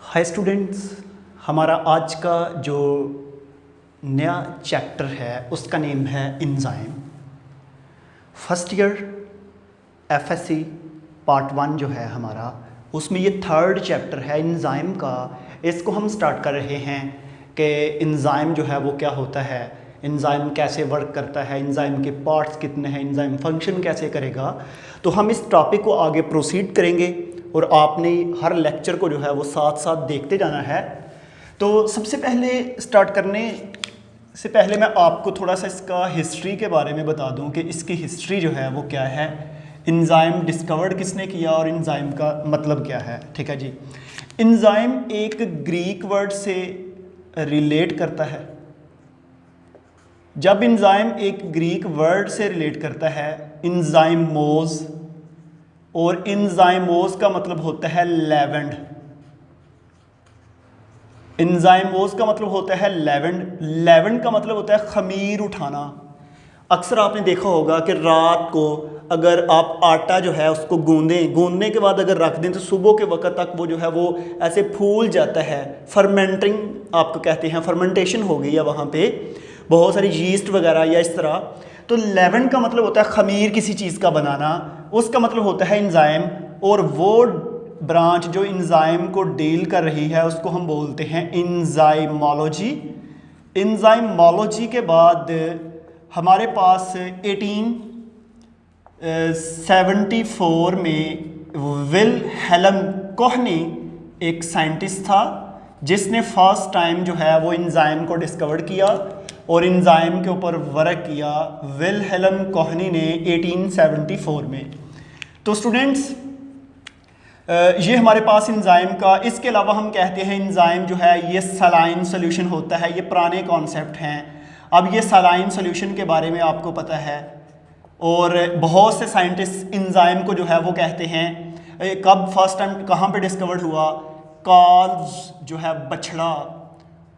Hi students, हमारा आज का जो नया चैप्टर है उसका नेम है enzyme. First year FSc part 1 जो है हमारा, उसमें ये थर्ड चैप्टर है इंजाइम का। इसको हम स्टार्ट कर रहे हैं कि इंजाइम जो है वो क्या होता है, इंजाइम कैसे वर्क करता है, इंजाइम के पार्ट्स कितने हैं, इंजाइम फंक्शन कैसे करेगा। तो हम इस टॉपिक को आगे प्रोसीड करेंगे और आपने हर लेक्चर को जो है वो साथ साथ देखते जाना है। तो सबसे पहले स्टार्ट करने से पहले मैं आपको थोड़ा सा इसका हिस्ट्री के बारे में बता दूं कि इसकी हिस्ट्री जो है वो क्या है, इंजाइम डिस्कवर्ड किसने किया और इंजाइम का मतलब क्या है। ठीक है जी। इंजाइम एक ग्रीक वर्ड से रिलेट करता है। जब इंजाइम एक ग्रीक वर्ड से रिलेट करता है इंजाइमोज, और इंजाइमोज का मतलब होता है लेवेंड। इंजाइमोज का मतलब होता है लेवेंड। लेवेंड का मतलब होता है खमीर उठाना। अक्सर आपने देखा होगा कि रात को अगर आप आटा जो है उसको गूंदने के बाद अगर रख दें तो सुबह के वक्त तक वो जो है वो ऐसे फूल जाता है। फर्मेंटिंग आपको कहते हैं, फर्मेंटेशन हो गई है वहाँ पे, बहुत सारी यीस्ट वगैरह या इस तरह। तो लेवेंड का मतलब होता है खमीर किसी चीज़ का बनाना, उसका मतलब होता है इंजाइम। और वो ब्रांच जो इंजाइम को डील कर रही है उसको हम बोलते हैं इंजाइमोलॉजी। इंजाइमोलॉजी के बाद हमारे पास 1874 में विल्हेल्म कोहने एक साइंटिस्ट था जिसने फर्स्ट टाइम जो है वो इंजाइम को डिस्कवर किया और इंजाइम के ऊपर वर्क किया विल्हेल्म कोहने ने 1874 में। तो स्टूडेंट्स ये हमारे पास इंजाइम का, इसके अलावा हम कहते हैं इंजाइम जो है ये सलाइन सोल्यूशन होता है। ये पुराने कॉन्सेप्ट हैं। अब ये सलाइन सोल्यूशन के बारे में आपको पता है और बहुत से साइंटिस्ट इंजाइम को जो है वो कहते हैं। कब फर्स्ट टाइम कहाँ पे डिस्कवर्ड हुआ, कॉल्स जो है बछड़ा,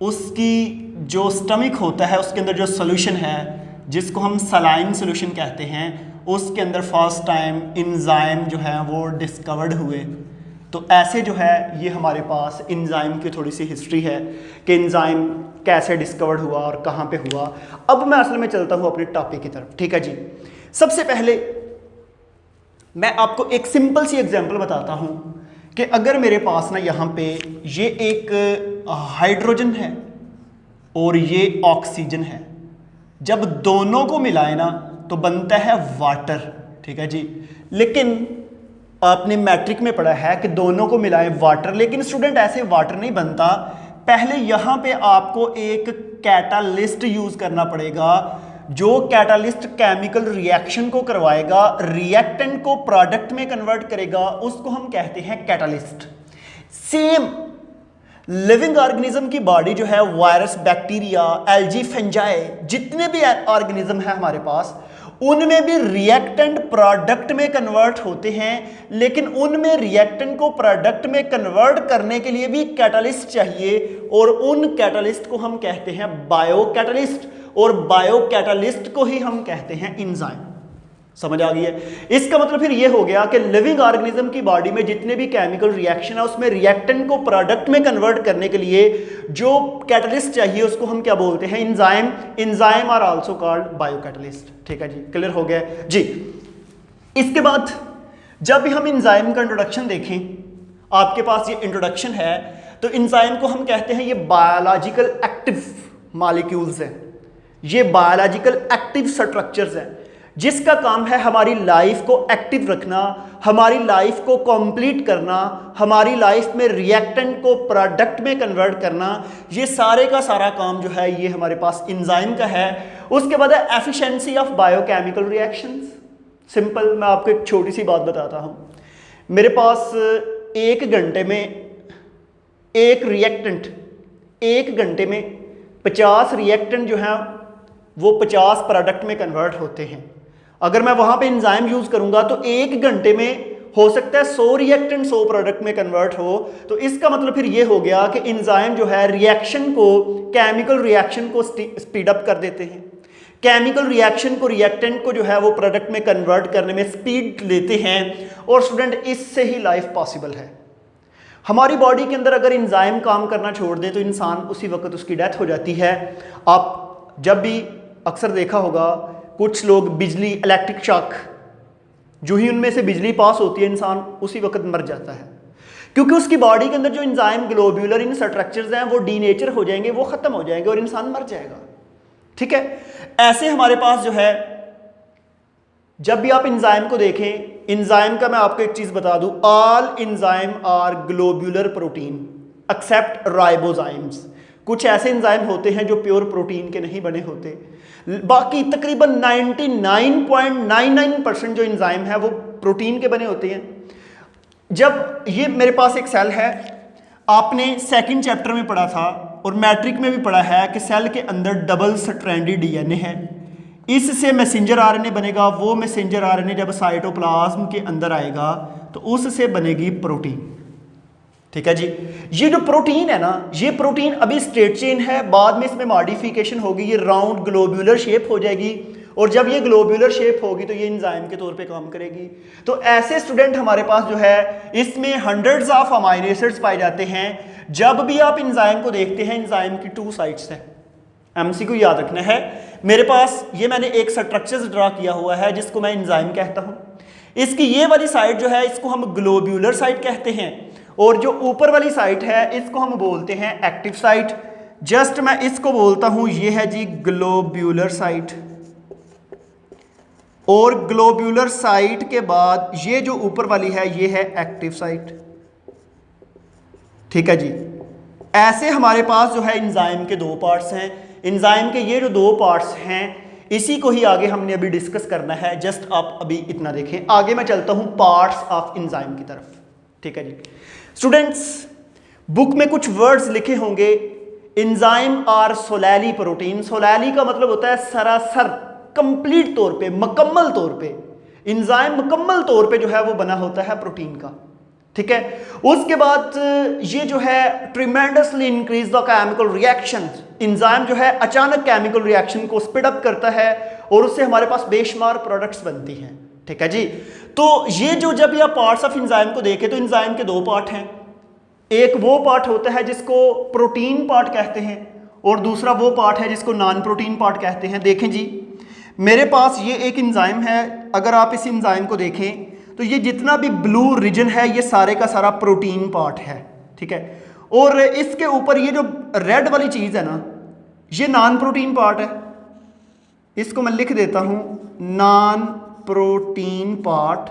उसकी जो स्टमक होता है उसके अंदर जो सोल्यूशन है जिसको हम सलाइन सोल्यूशन कहते हैं, उसके अंदर फर्स्ट टाइम इंजाइम जो है वो डिस्कवर्ड हुए। तो ऐसे जो है ये हमारे पास इंजाइम की थोड़ी सी हिस्ट्री है कि इंजाइम कैसे डिस्कवर्ड हुआ और कहाँ पे हुआ। अब मैं असल में चलता हूँ अपने टॉपिक की तरफ। ठीक है जी। सबसे पहले मैं आपको एक सिंपल सी एग्जांपल बताता हूँ कि अगर मेरे पास ना यहाँ पे ये एक हाइड्रोजन है और ये ऑक्सीजन है, जब दोनों को मिलाए ना तो बनता है वाटर। ठीक है जी। लेकिन आपने मैट्रिक में पढ़ा है कि दोनों को मिलाएं वाटर, लेकिन स्टूडेंट ऐसे वाटर नहीं बनता। पहले यहाँ पे आपको एक कैटालिस्ट यूज करना पड़ेगा। जो कैटालिस्ट केमिकल रिएक्शन को करवाएगा, रिएक्टेंट को प्रोडक्ट में कन्वर्ट करेगा, उसको हम कहते हैं कैटालिस्ट। सेम लिविंग ऑर्गेनिज्म की बॉडी जो है, वायरस, बैक्टीरिया, एल्गी, फंजाई, जितने भी ऑर्गेनिज्म है हमारे पास, उनमें भी रिएक्टेंट प्रोडक्ट में कन्वर्ट होते हैं। लेकिन उनमें रिएक्टेंट को प्रोडक्ट में कन्वर्ट करने के लिए भी कैटालिस्ट चाहिए और उन कैटालिस्ट को हम कहते हैं बायो कैटालिस्ट, और बायो कैटालिस्ट को ही हम कहते हैं इंजाइम। समझ आ गई है? इसका मतलब फिर ये हो गया कि लिविंग ऑर्गेनिज्म की बॉडी में जितने भी केमिकल रिएक्शन है उसमें रिएक्टेंट को प्रोडक्ट में कन्वर्ट करने के लिए जो कैटलिस्ट चाहिए उसको हम क्या बोलते हैं, enzyme. Enzyme are also called bio catalyst. ठीक है जी, क्लियर हो गया जी। इसके बाद जब भी हम इंजाइम का इंट्रोडक्शन देखें, आपके पास ये इंट्रोडक्शन है, तो इंजाइम को हम कहते हैं ये बायोलॉजिकल एक्टिव मॉलिक्यूल्स हैं, ये बायोलॉजिकल एक्टिव स्ट्रक्चर्स हैं जिसका काम है हमारी लाइफ को एक्टिव रखना, हमारी लाइफ को कंप्लीट करना, हमारी लाइफ में रिएक्टेंट को प्रोडक्ट में कन्वर्ट करना। ये सारे का सारा काम जो है ये हमारे पास इंजाइम का है। उसके बाद है efficiency of biochemical reactions. Simple, मैं आपको एक छोटी सी बात बताता हूँ। मेरे पास 1 घंटे में एक रिएक्टेंट, 1 घंटे में 50 रिएक्टेंट जो है वो 50 प्रोडक्ट में कन्वर्ट होते हैं। अगर मैं वहां पे इंजाइम यूज करूंगा तो 1 घंटे में हो सकता है 100 रिएक्टेंट 100 प्रोडक्ट में कन्वर्ट हो। तो इसका मतलब फिर ये हो गया कि इंजाइम जो है रिएक्शन को, केमिकल रिएक्शन को स्पीड अप कर देते हैं। केमिकल रिएक्शन को, रिएक्टेंट को जो है वो प्रोडक्ट में कन्वर्ट करने में स्पीड लेते हैं। और स्टूडेंट इससे ही लाइफ पॉसिबल है। हमारी बॉडी के अंदर अगर इंजाइम काम करना छोड़ दे तो इंसान उसी वक्त उसकी डेथ हो जाती है। आप जब भी अक्सर देखा होगा कुछ लोग बिजली, इलेक्ट्रिक शॉक, जो ही उनमें से बिजली पास होती है इंसान उसी वक्त मर जाता है, क्योंकि उसकी बॉडी के अंदर जो इंजाइम ग्लोब्यूलर इन स्ट्रक्चर्स हैं वो डीनेचर हो जाएंगे, वो खत्म हो जाएंगे और इंसान मर जाएगा। ठीक है, ऐसे हमारे पास जो है जब भी आप इंजाइम को देखें, इंजाइम का मैं आपको एक चीज बता दूं, all enzyme are globular protein except ribozymes. कुछ ऐसे इंजाइम होते हैं जो प्योर प्रोटीन के नहीं बने होते, बाकी तकरीबन 99.99% जो इंजाइम है वो प्रोटीन के बने होते हैं। जब ये मेरे पास एक सेल है, आपने सेकंड चैप्टर में पढ़ा था और मैट्रिक में भी पढ़ा है कि सेल के अंदर डबल स्ट्रैंडेड डीएनए है, इससे मैसेंजर आरएनए बनेगा। वो मैसेंजर आरएनए जब साइटोप्लाज्म के अंदर आएगा तो उससे बनेगी प्रोटीन। ठीक है जी, ये जो प्रोटीन है ना, ये प्रोटीन अभी स्ट्रेट चेन है, बाद में इसमें मॉडिफिकेशन होगी, ये राउंड ग्लोब्यूलर शेप हो जाएगी, और जब ये ग्लोब्यूलर शेप होगी तो ये एंजाइम के तौर पे काम करेगी। तो ऐसे स्टूडेंट हमारे पास जो है, इसमें हंड्रेड्स ऑफ अमाइनो एसिड्स पाए जाते हैं। जब भी आप एंजाइम को देखते हैं, एंजाइम की 2 साइड्स हैं। एमसीक्यू याद रखना है, मेरे पास ये मैंने एक स्ट्रक्चर ड्रा किया हुआ है जिसको मैं एंजाइम कहता हूं। इसकी ये वाली साइड जो है इसको हम ग्लोब्यूलर साइड कहते हैं, और जो ऊपर वाली साइड है इसको हम बोलते हैं एक्टिव साइट। जस्ट मैं इसको बोलता हूं, ये है जी ग्लोब्यूलर साइट, और ग्लोब्यूलर साइट के बाद ये जो ऊपर वाली है ये है एक्टिव साइट। ठीक है जी, ऐसे हमारे पास जो है एंजाइम के 2 पार्ट्स हैं। एंजाइम के ये जो 2 पार्ट्स हैं इसी को ही आगे हमने अभी डिस्कस करना है। जस्ट आप अभी इतना देखें, आगे मैं चलता हूं पार्ट्स ऑफ एंजाइम की तरफ। ठीक है जी स्टूडेंट्स, बुक में कुछ वर्ड्स लिखे होंगे, एंजाइम आर सोलैली प्रोटीन। सोलैली का मतलब होता है सरासर, कंप्लीट तौर पे, मुकम्मल तौर पे। एंजाइम मुकम्मल तौर पे जो है वो बना होता है प्रोटीन का। ठीक है, उसके बाद ये जो है tremendously increase the chemical reaction. Enzyme जो है अचानक केमिकल रिएक्शन को स्पीड अप करता है और उससे हमारे पास बेशुमार प्रोडक्ट्स बनती हैं। ठीक है जी, तो ये जो जब ये पार्ट्स ऑफ एंजाइम को देखें तो एंजाइम के 2 पार्ट हैं। एक वो पार्ट होता है जिसको प्रोटीन पार्ट कहते हैं, और दूसरा वो पार्ट है जिसको नॉन प्रोटीन पार्ट कहते हैं। देखें जी, मेरे पास ये एक एंजाइम है, अगर आप इस एंजाइम को देखें तो ये जितना भी ब्लू रीजन है ये सारे का सारा प्रोटीन पार्ट है। ठीक है, और इसके ऊपर ये जो रेड वाली चीज़ है ना, ये नॉन प्रोटीन पार्ट है। इसको मैं लिख देता हूँ नॉन प्रोटीन पार्ट।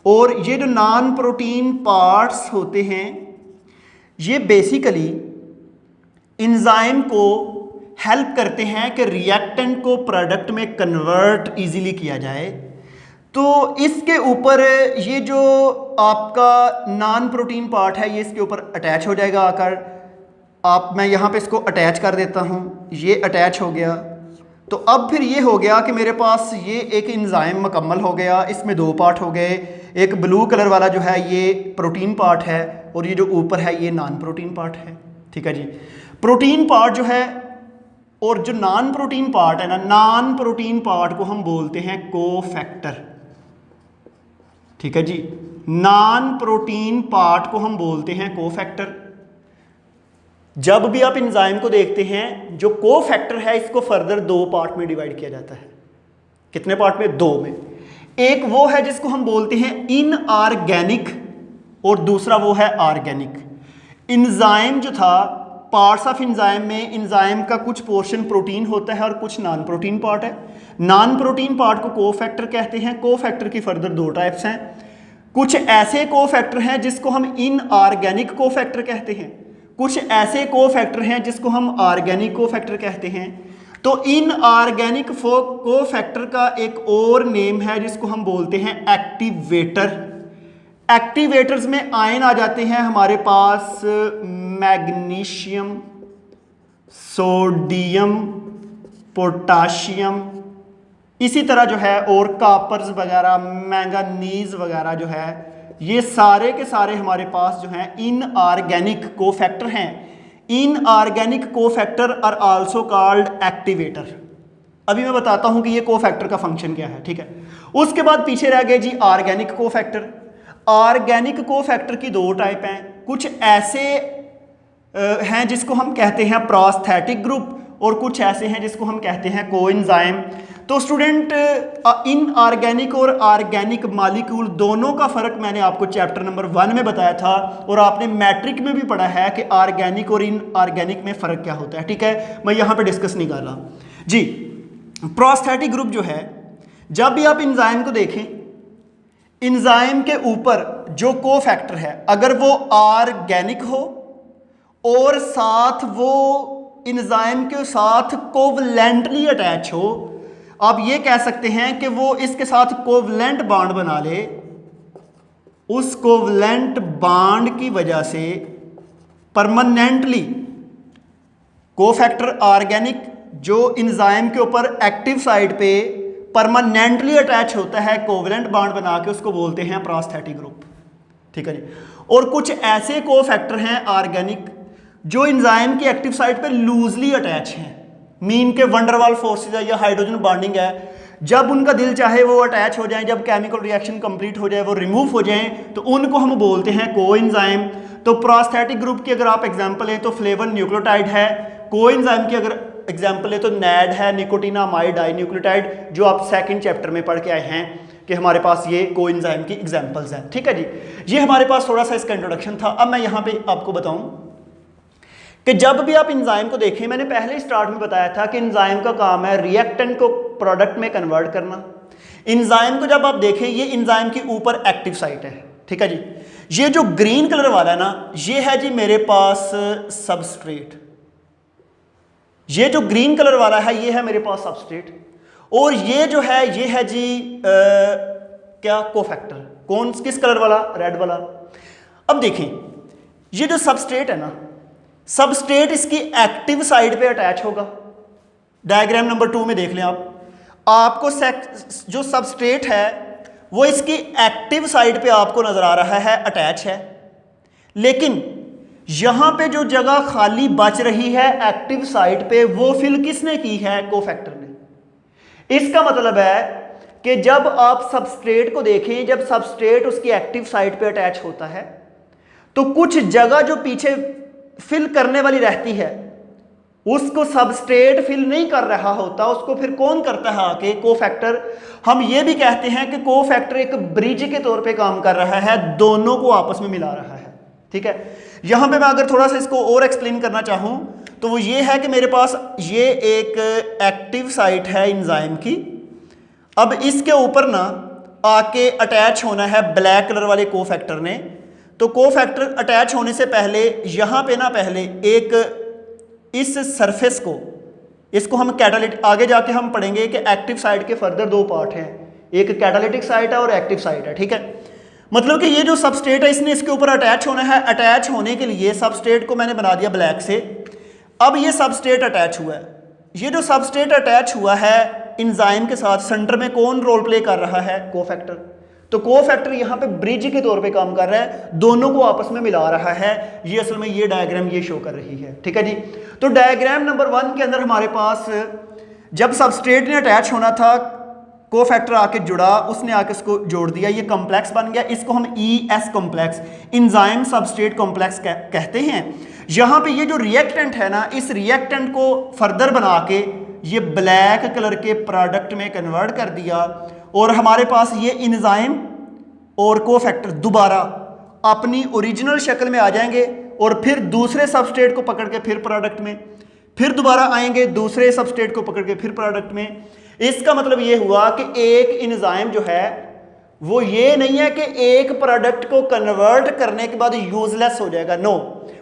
और ये जो नॉन प्रोटीन पार्ट्स होते हैं ये बेसिकली एंजाइम को हेल्प करते हैं कि रिएक्टेंट को प्रोडक्ट में कन्वर्ट इजीली किया जाए। तो इसके ऊपर ये जो आपका नॉन प्रोटीन पार्ट है ये इसके ऊपर अटैच हो जाएगा आकर। मैं यहाँ पे इसको अटैच कर देता हूँ, ये अटैच हो गया। तो अब फिर ये हो गया कि मेरे पास ये एक एंजाइम मुकम्मल हो गया। इसमें 2 पार्ट हो गए, एक ब्लू कलर वाला जो है ये प्रोटीन पार्ट है और ये जो ऊपर है ये नॉन प्रोटीन पार्ट है। ठीक है जी, प्रोटीन पार्ट जो है और जो नॉन प्रोटीन पार्ट है ना, नॉन प्रोटीन पार्ट को हम बोलते हैं कोफैक्टर। ठीक है जी, नॉन प्रोटीन पार्ट को हम बोलते हैं कोफैक्टर। जब भी आप एंजाइम को देखते हैं, जो कोफैक्टर है इसको फर्दर 2 पार्ट में डिवाइड किया जाता है। कितने पार्ट में? 2 में। एक वो है जिसको हम बोलते हैं इनऑर्गेनिक और दूसरा वो है ऑर्गेनिक। एंजाइम जो था, पार्ट्स ऑफ एंजाइम में एंजाइम का कुछ पोर्शन प्रोटीन होता है और कुछ नॉन प्रोटीन पार्ट है। नॉन प्रोटीन पार्ट को कोफैक्टर कहते हैं। कोफैक्टर की फर्दर 2 टाइप्स हैं। कुछ ऐसे कोफैक्टर हैं जिसको हम इनऑर्गेनिक कोफैक्टर कहते हैं, कुछ ऐसे कोफैक्टर हैं जिसको हम ऑर्गेनिक कोफैक्टर कहते हैं। तो इनऑर्गेनिक कोफैक्टर का एक और नेम है जिसको हम बोलते हैं एक्टिवेटर। एक्टिवेटर्स में आयन आ जाते हैं हमारे पास मैग्नीशियम, सोडियम, पोटाशियम, इसी तरह जो है और कॉपर्स वगैरह, मैंगनीज वगैरह जो है, ये सारे के सारे हमारे पास जो हैं इनऑर्गेनिक कोफैक्टर हैं। Inorganic cofactor are also called activator. अभी मैं बताता हूं कि ये कोफैक्टर का फंक्शन क्या है। ठीक है, उसके बाद पीछे रह गए जी ऑर्गेनिक कोफैक्टर। ऑर्गेनिक कोफैक्टर की 2 टाइप हैं। कुछ ऐसे हैं जिसको हम कहते हैं प्रोस्थेटिक ग्रुप और कुछ ऐसे हैं जिसको हम कहते हैं कोएंजाइम। तो स्टूडेंट इनऑर्गेनिक और ऑर्गेनिक मॉलिक्यूल दोनों का फ़र्क मैंने आपको चैप्टर नंबर 1 में बताया था और आपने मैट्रिक में भी पढ़ा है कि ऑर्गेनिक और इनऑर्गेनिक में फ़र्क क्या होता है। ठीक है, मैं यहाँ पे डिस्कस नहीं कर रहा जी। प्रोस्थेटिक ग्रुप जो है, जब भी आप एंजाइम को देखें, एंजाइम के ऊपर जो कोफैक्टर है अगर वो ऑर्गेनिक हो और साथ वो एंजाइम के साथ कोवलेंटली अटैच हो, आप ये कह सकते हैं कि वो इसके साथ कोवलेंट बॉन्ड बना ले, उस कोवलेंट बॉन्ड की वजह से परमानेंटली कोफैक्टर ऑर्गेनिक जो एंजाइम के ऊपर एक्टिव साइड पे परमानेंटली अटैच होता है, कोवलेंट बॉन्ड बना के, उसको बोलते हैं प्रोस्थेटिक ग्रुप। ठीक है जी। और कुछ ऐसे कोफैक्टर हैं ऑर्गेनिक जो एंजाइम की एक्टिव साइट पे लूजली अटैच हैं, मीन के वंडरवाल फोर्सेज है या हाइड्रोजन बॉन्डिंग है, जब उनका दिल चाहे वो अटैच हो जाए, जब केमिकल रिएक्शन कंप्लीट हो जाए वो रिमूव हो जाए, तो उनको हम बोलते हैं कोएंजाइम। तो प्रोस्थेटिक ग्रुप की अगर आप एग्जांपल है तो फ्लेवन न्यूक्लियोटाइड है, कोएंजाइम की अगर एग्जांपल है तो नैड है, निकोटिनामाइड डाइन्यूक्लियोटाइड, जो आप सेकंड चैप्टर में पढ़ के आए हैं कि हमारे पास ये कोएंजाइम की एग्जांपल्स हैं। ठीक है जी, ये हमारे पास थोड़ा सा इसका इंट्रोडक्शन था। अब मैं यहाँ पे आपको बताऊं कि जब भी आप एंजाइम को देखें, मैंने पहले स्टार्ट में बताया था कि एंजाइम का काम है रिएक्टेंट को प्रोडक्ट में कन्वर्ट करना। एंजाइम को जब आप देखें, ये एंजाइम की ऊपर एक्टिव साइट है। ठीक है जी, ये जो ग्रीन कलर वाला है ना, ये है जी मेरे पास सबस्ट्रेट, ये जो ग्रीन कलर वाला है ये है मेरे पास सबस्ट्रेट, और ये जो है ये है जी क्या कोफैक्टर, कौन किस कलर वाला, रेड वाला। अब देखें ये जो सबस्ट्रेट है ना, सबस्ट्रेट इसकी एक्टिव साइड पे अटैच होगा। डायग्राम नंबर 2 में देख लें आप, आपको जो सबस्ट्रेट है वो इसकी एक्टिव साइड पे आपको नजर आ रहा है अटैच है, लेकिन यहां पे जो जगह खाली बच रही है एक्टिव साइट पे वो फिल किसने की है, कोफैक्टर ने। इसका मतलब है कि जब आप सबस्ट्रेट को देखें, जब सबस्ट्रेट उसकी एक्टिव साइट पे अटैच होता है तो कुछ जगह जो पीछे फिल करने वाली रहती है उसको सबस्ट्रेट फिल नहीं कर रहा होता, उसको फिर कौन करता है आके, कोफैक्टर। हम ये भी कहते हैं कि कोफैक्टर एक ब्रिज के तौर पे काम कर रहा है, दोनों को आपस में मिला रहा है। ठीक है, यहां पे मैं अगर थोड़ा सा इसको और एक्सप्लेन करना चाहूं तो वो ये है कि मेरे पास ये एक एक्टिव साइट है एंजाइम की, अब इसके ऊपर ना आके अटैच होना है ब्लैक कलर वाले कोफैक्टर ने। तो कोफैक्टर अटैच होने से पहले यहां पे ना पहले एक इस सरफेस को, इसको हम कैटालिटिक, आगे जाके हम पढ़ेंगे कि एक्टिव साइट के फर्दर 2 पार्ट हैं, एक कैटालिटिक साइट है और एक्टिव साइट है। ठीक है, मतलब कि ये जो सबस्ट्रेट है इसने इसके ऊपर अटैच होना है, अटैच होने के लिए सबस्ट्रेट को मैंने बना दिया ब्लैक से। अब ये सबस्ट्रेट अटैच हुआ है, ये जो सबस्ट्रेट अटैच हुआ है एंजाइम के साथ, सेंटर में कौन रोल प्ले कर रहा है, कोफैक्टर। तो कोफैक्टर यहाँ पे ब्रिज के तौर पे काम कर रहा है, दोनों को आपस में मिला रहा है। ये असल में ये डायग्राम ये शो कर रही है। ठीक है जी, तो डायग्राम नंबर 1 के अंदर हमारे पास जब सबस्ट्रेट ने अटैच होना था, कोफैक्टर आके जुड़ा, उसने आके इसको जोड़ दिया, ये कॉम्प्लेक्स बन गया, इसको हम ES complex, enzyme substrate complex कहते हैं। यहाँ पे ये जो रिएक्टेंट है ना, इस रिएक्टेंट को फर्दर बना के ये ब्लैक कलर के प्रोडक्ट में कन्वर्ट कर दिया, और हमारे पास ये एंजाइम और कोफैक्टर दोबारा अपनी ओरिजिनल शक्ल में आ जाएंगे और फिर दूसरे सबस्ट्रेट को पकड़ के फिर प्रोडक्ट में, फिर दोबारा आएंगे दूसरे सबस्ट्रेट को पकड़ के फिर प्रोडक्ट में। इसका मतलब ये हुआ कि एक एंजाइम जो है वो ये नहीं है कि एक प्रोडक्ट को कन्वर्ट करने के बाद यूजलेस हो जाएगा, नो,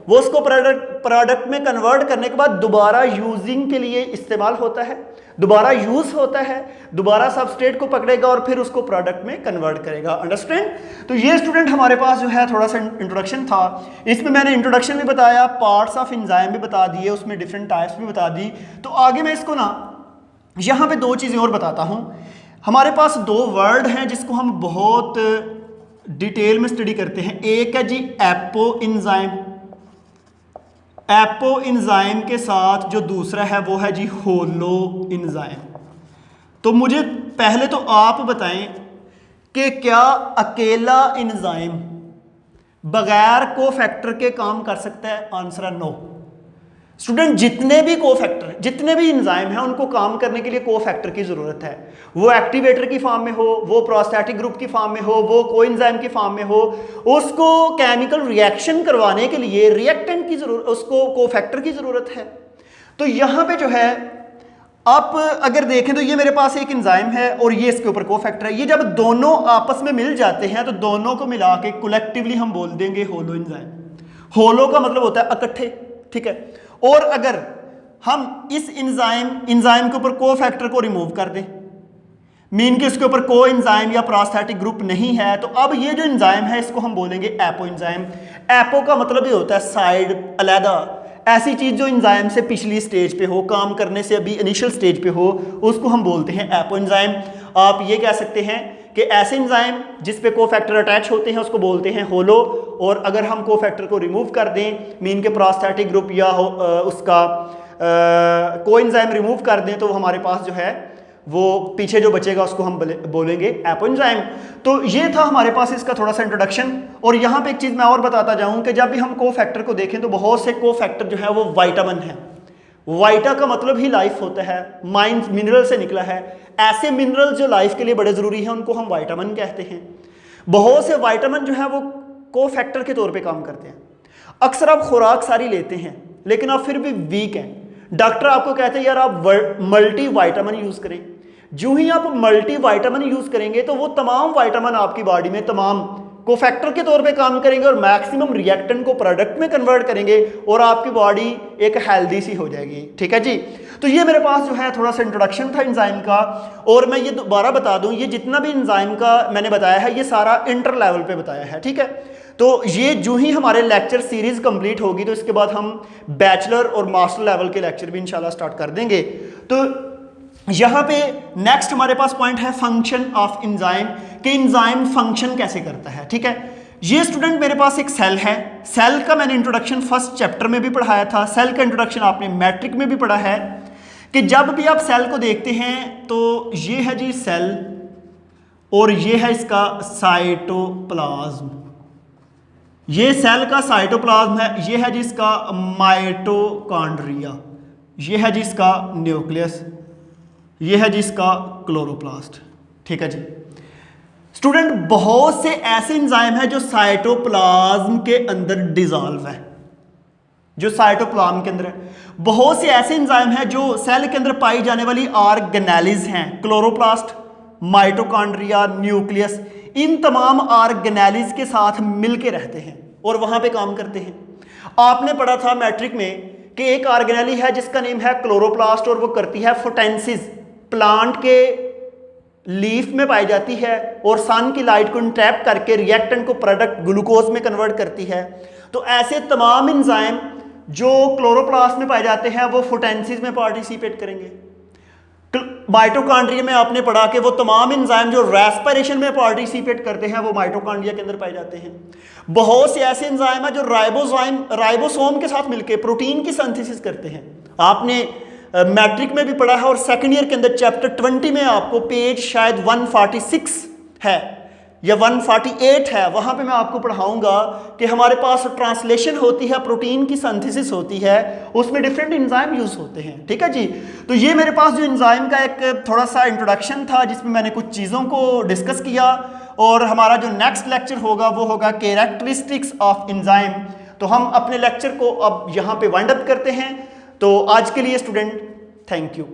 वो उसको प्रोडक्ट में कन्वर्ट करने के बाद दोबारा यूजिंग के लिए इस्तेमाल होता है, दोबारा यूज होता है, दोबारा सबस्ट्रेट को पकड़ेगा और फिर उसको प्रोडक्ट में कन्वर्ट करेगा। अंडरस्टैंड? तो ये स्टूडेंट हमारे पास जो है थोड़ा सा इंट्रोडक्शन था, इसमें मैंने इंट्रोडक्शन भी बताया, पार्ट्स ऑफ एंजाइम भी बता दिए, उसमें डिफरेंट टाइप्स भी बता दी। तो आगे मैं इसको ना यहाँ पे 2 चीज़ें और बताता हूँ। हमारे पास 2 वर्ड हैं जिसको हम बहुत डिटेल में स्टडी करते हैं। एक है जी एपो एंजाइम, एपो एंजाइम के साथ जो दूसरा है वो है जी होलो एंजाइम। तो मुझे पहले तो आप बताएं कि क्या अकेला एंजाइम बगैर कोफैक्टर के काम कर सकता है? आंसर है नो। स्टूडेंट, जितने भी कोफैक्टर, जितने भी एंजाइम हैं, उनको काम करने के लिए कोफैक्टर की जरूरत है। वो एक्टिवेटर की फॉर्म में हो, वो प्रोस्थेटिक ग्रुप की फॉर्म में हो, वो कोएंजाइम की फॉर्म में हो, उसको केमिकल रिएक्शन करवाने के लिए रिएक्टेंट की जरूरत, उसको कोफैक्टर की जरूरत है। तो यहां पे जो है आप अगर देखें तो ये मेरे पास एक एंजाइम है और ये इसके ऊपर कोफैक्टर है। ये जब दोनों आपस में मिल जाते हैं तो दोनों को मिला के कलेक्टिवली हम बोल देंगे होलो एंजाइम। होलो का मतलब होता है इकट्ठे, ठीक है। और अगर हम इस एंजाइम के ऊपर कोफैक्टर को रिमूव कर दें, मीन कि इसके ऊपर को एंजाइम या प्रोस्थेटिक ग्रुप नहीं है, तो अब ये जो एंजाइम है इसको हम बोलेंगे एपो एंजाइम। एपो का मतलब ये होता है साइड, अलहदा। ऐसी चीज जो एंजाइम से पिछली स्टेज पे हो, काम करने से अभी इनिशियल स्टेज पे हो, उसको हम बोलते हैं एपो एंजाइम। आप ये कह सकते हैं कि ऐसे एंजाइम जिस पे कोफैक्टर अटैच होते हैं उसको बोलते हैं होलो। और अगर हम कोफैक्टर को रिमूव कर दें, मीन के प्रोस्थेटिक ग्रुप या उसका कोएंजाइम रिमूव कर दें, तो हमारे पास जो है वो पीछे जो बचेगा उसको हम बोलेंगे एपो एंजाइम। तो ये था हमारे पास इसका थोड़ा सा इंट्रोडक्शन। और यहाँ पे एक चीज़ मैं और बताता जाऊँ कि जब भी हम कोफैक्टर को देखें तो बहुत से कोफैक्टर जो है वो वाइटामिन है। वाइटा का मतलब ही लाइफ होता है, माइन मिनरल से निकला है। ऐसे मिनरल जो लाइफ के लिए बड़े ज़रूरी हैं उनको हम वाइटामिन कहते हैं। बहुत से वाइटामिन जो है वो कोफैक्टर के तौर पे काम करते हैं। अक्सर आप खुराक सारी लेते हैं लेकिन आप फिर भी वीक हैं, डॉक्टर आपको कहते हैं यार आप मल्टी वाइटामिन यूज़ करें। जो ही आप मल्टी वाइटामिन यूज़ करेंगे तो वो तमाम वाइटामिन आपकी बॉडी में तमाम कोफैक्टर के तौर पे काम करेंगे और मैक्सिमम रिएक्टेंट को प्रोडक्ट में कन्वर्ट करेंगे और आपकी बॉडी एक हेल्दी सी हो जाएगी, ठीक है जी। तो ये मेरे पास जो है थोड़ा सा इंट्रोडक्शन था एंजाइम का। और मैं ये दोबारा बता दूं, ये जितना भी एंजाइम का मैंने बताया है ये सारा इंटर लेवल पे बताया है, ठीक है। तो ये जो ही हमारे लेक्चर सीरीज कंप्लीट होगी तो इसके बाद हम बैचलर और मास्टर लेवल के लेक्चर भी इंशाल्लाह स्टार्ट कर देंगे। तो यहाँ पे नेक्स्ट हमारे पास पॉइंट है फंक्शन ऑफ एंजाइम, कि एंजाइम फंक्शन कैसे करता है, ठीक है। ये स्टूडेंट मेरे पास एक सेल है। सेल का मैंने इंट्रोडक्शन फर्स्ट चैप्टर में भी पढ़ाया था। सेल का इंट्रोडक्शन आपने मैट्रिक में भी पढ़ा है कि जब भी आप सेल को देखते हैं तो ये है जी सेल और ये है इसका साइटोप्लाज्म। ये सेल का साइटोप्लाज्म है, ये है जी इसका माइटोकॉन्ड्रिया, ये है जी इसका न्यूक्लियस, ये है जी इसका क्लोरोप्लास्ट, ठीक है जी। स्टूडेंट, बहुत से ऐसे एंजाइम है जो साइटोप्लाज्म के अंदर डिसॉल्व है, जो साइटोप्लाज्म के अंदर है। बहुत से ऐसे एंजाइम है जो सेल के अंदर पाई जाने वाली ऑर्गेनेलिज हैं, क्लोरोप्लास्ट, माइटोकॉन्ड्रिया, न्यूक्लियस, इन तमाम ऑर्गेनेलिज के साथ मिलके रहते हैं और वहां पे काम करते हैं। आपने पढ़ा था मैट्रिक में कि एक ऑर्गेनेली है जिसका नेम है क्लोरोप्लास्ट और वो करती है फोटोसिंथेसिस, प्लांट के लीफ में पाई जाती है और सन की लाइट को इंट्रैप करके रिएक्टेंट को प्रोडक्ट ग्लूकोज में कन्वर्ट करती है। तो ऐसे तमाम एंजाइम जो क्लोरोप्लास्ट में पाए जाते हैं वो फोटोसिंथेसिस में पार्टिसिपेट करेंगे। माइटोकॉन्ड्रिया में आपने पढ़ा कि वो तमाम एंजाइम जो रेस्पिरेशन में पार्टिसिपेट करते हैं वो माइटोकॉन्ड्रिया के अंदर पाए जाते हैं। बहुत से ऐसे एंजाइम है जो राइबोसोम के साथ मिलकर प्रोटीन की सिंथेसिस करते हैं। आपने मैट्रिक में भी पढ़ा है और सेकंड ईयर के अंदर चैप्टर 20 में आपको पेज शायद 146 है या 148 है, वहां पे मैं आपको पढ़ाऊंगा कि हमारे पास ट्रांसलेशन होती है, प्रोटीन की सिंथेसिस होती है, उसमें डिफरेंट एंजाइम यूज होते हैं, ठीक है जी। तो ये मेरे पास जो एंजाइम का एक थोड़ा सा इंट्रोडक्शन था जिसमें मैंने कुछ चीज़ों को डिस्कस किया। और हमारा जो नेक्स्ट लेक्चर होगा वो होगा कैरेक्टरिस्टिक्स ऑफ एंजाइम। तो हम अपने लेक्चर को अब यहाँ पे वाइंड अप करते हैं। तो आज के लिए स्टूडेंट थैंक यू।